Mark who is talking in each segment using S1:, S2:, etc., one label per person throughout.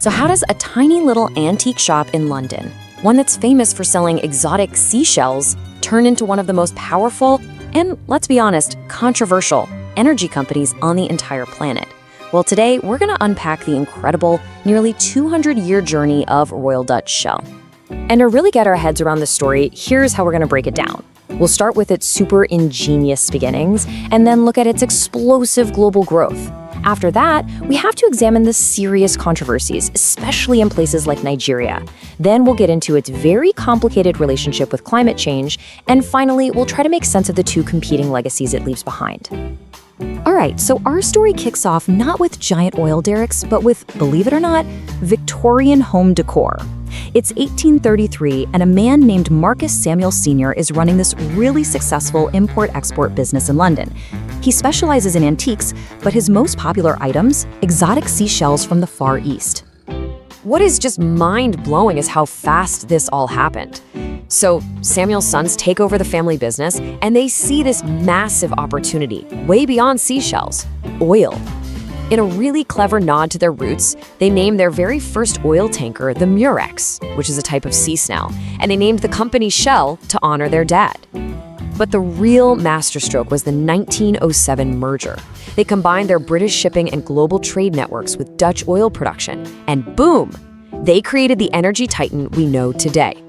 S1: So how does a tiny little antique shop in London, one that's famous for selling exotic seashells, turn into one of the most powerful and, let's be honest, controversial energy companies on the entire planet? Well, today we're going to unpack the incredible, nearly 200-year journey of Royal Dutch Shell. And to really get our heads around this story, here's how we're going to break it down. We'll start with its super ingenious beginnings, and then look at its explosive global growth. After that, we have to examine the serious controversies, especially in places like Nigeria. Then we'll get into its very complicated relationship with climate change, and finally, we'll try to make sense of the two competing legacies it leaves behind. Alright, so our story kicks off not with giant oil derricks, but with, believe it or not, Victorian home decor. It's 1833, and a man named Marcus Samuel Sr. is running this really successful import-export business in London. He specializes in antiques, but his most popular items, exotic seashells from the Far East. What is just mind-blowing is how fast this all happened. So Samuel's sons take over the family business, and they see this massive opportunity, way beyond seashells: oil. In a really clever nod to their roots, they named their very first oil tanker the Murex, which is a type of sea snail, and they named the company Shell to honor their dad. But the real masterstroke was the 1907 merger. They combined their British shipping and global trade networks with Dutch oil production, and boom! They created the energy titan we know today.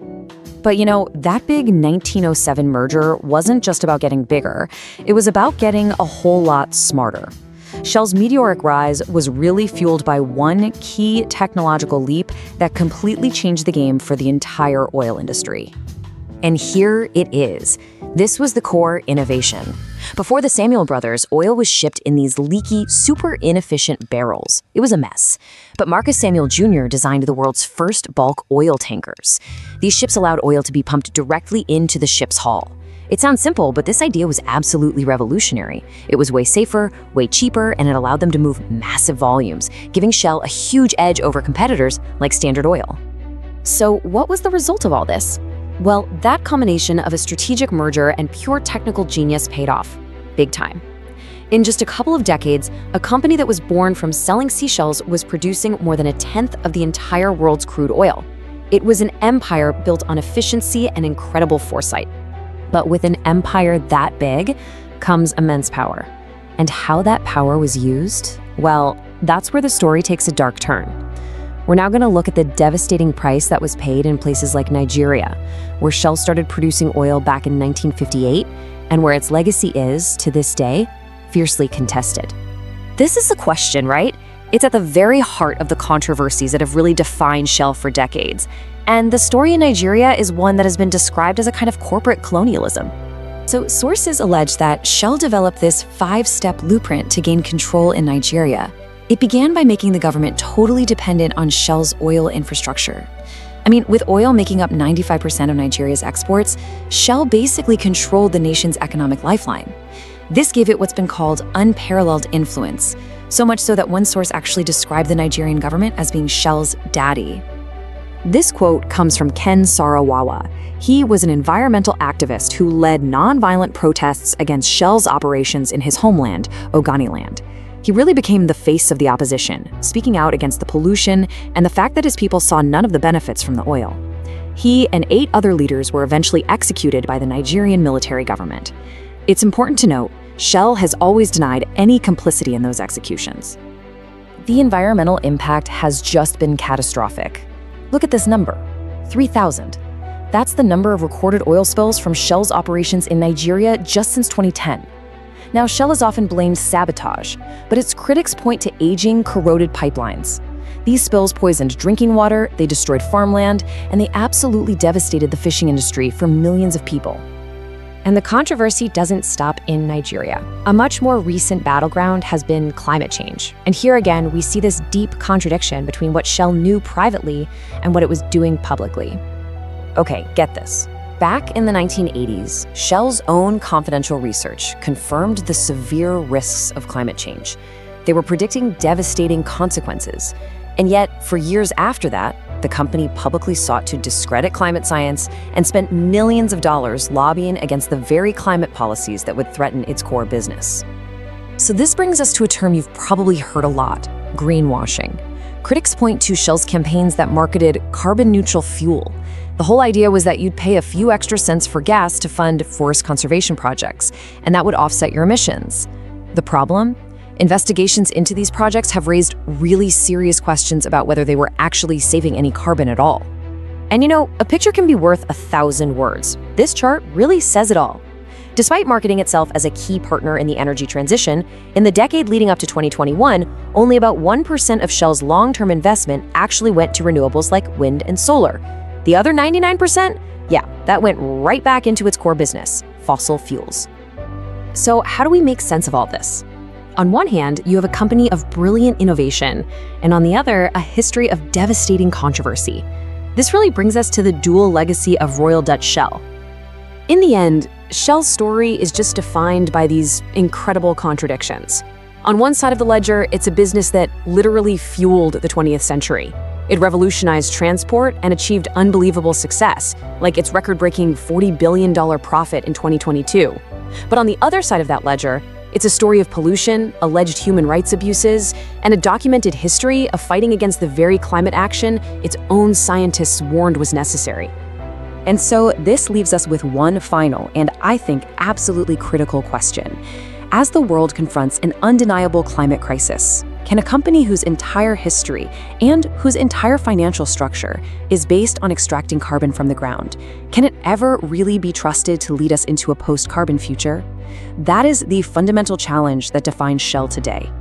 S1: But you know, that big 1907 merger wasn't just about getting bigger, it was about getting a whole lot smarter. Shell's meteoric rise was really fueled by one key technological leap that completely changed the game for the entire oil industry. And here it is. This was the core innovation. Before the Samuel brothers, oil was shipped in these leaky, super inefficient barrels. It was a mess. But Marcus Samuel Jr. designed the world's first bulk oil tankers. These ships allowed oil to be pumped directly into the ship's hull. It sounds simple, but this idea was absolutely revolutionary. It was way safer, way cheaper, and it allowed them to move massive volumes, giving Shell a huge edge over competitors like Standard Oil. So what was the result of all this? Well, that combination of a strategic merger and pure technical genius paid off, big time. In just a couple of decades, a company that was born from selling seashells was producing more than a tenth of the entire world's crude oil. It was an empire built on efficiency and incredible foresight. But with an empire that big comes immense power. And how that power was used? Well, that's where the story takes a dark turn. We're now going to look at the devastating price that was paid in places like Nigeria, where Shell started producing oil back in 1958, and where its legacy is, to this day, fiercely contested. This is the question, right? It's at the very heart of the controversies that have really defined Shell for decades. And the story in Nigeria is one that has been described as a kind of corporate colonialism. So sources allege that Shell developed this 5-step blueprint to gain control in Nigeria. It began by making the government totally dependent on Shell's oil infrastructure. I mean, with oil making up 95% of Nigeria's exports, Shell basically controlled the nation's economic lifeline. This gave it what's been called unparalleled influence, so much so that one source actually described the Nigerian government as being Shell's daddy. This quote comes from Ken Saro-Wiwa. He was an environmental activist who led nonviolent protests against Shell's operations in his homeland, Ogoniland. He really became the face of the opposition, speaking out against the pollution and the fact that his people saw none of the benefits from the oil. He and 8 other leaders were eventually executed by the Nigerian military government. It's important to note, Shell has always denied any complicity in those executions. The environmental impact has just been catastrophic. Look at this number, 3,000. That's the number of recorded oil spills from Shell's operations in Nigeria just since 2010. Now, Shell is often blamed sabotage, but its critics point to aging, corroded pipelines. These spills poisoned drinking water, they destroyed farmland, and they absolutely devastated the fishing industry for millions of people. And the controversy doesn't stop in Nigeria. A much more recent battleground has been climate change. And here again, we see this deep contradiction between what Shell knew privately and what it was doing publicly. Okay, get this. Back in the 1980s, Shell's own confidential research confirmed the severe risks of climate change. They were predicting devastating consequences. And yet, for years after that, the company publicly sought to discredit climate science and spent millions of dollars lobbying against the very climate policies that would threaten its core business. So this brings us to a term you've probably heard a lot: greenwashing. Critics point to Shell's campaigns that marketed carbon-neutral fuel. The whole idea was that you'd pay a few extra cents for gas to fund forest conservation projects, and that would offset your emissions. The problem? Investigations into these projects have raised really serious questions about whether they were actually saving any carbon at all. And a picture can be worth 1,000 words. This chart really says it all. Despite marketing itself as a key partner in the energy transition, in the decade leading up to 2021, only about 1% of Shell's long-term investment actually went to renewables like wind and solar. The other 99%? Yeah, that went right back into its core business, fossil fuels. So how do we make sense of all this? On one hand, you have a company of brilliant innovation, and on the other, a history of devastating controversy. This really brings us to the dual legacy of Royal Dutch Shell. In the end, Shell's story is just defined by these incredible contradictions. On one side of the ledger, it's a business that literally fueled the 20th century. It revolutionized transport and achieved unbelievable success, like its record-breaking $40 billion profit in 2022. But on the other side of that ledger, it's a story of pollution, alleged human rights abuses, and a documented history of fighting against the very climate action its own scientists warned was necessary. And so this leaves us with one final, and I think absolutely critical question. As the world confronts an undeniable climate crisis, can a company whose entire history and whose entire financial structure is based on extracting carbon from the ground, can it ever really be trusted to lead us into a post-carbon future? That is the fundamental challenge that defines Shell today.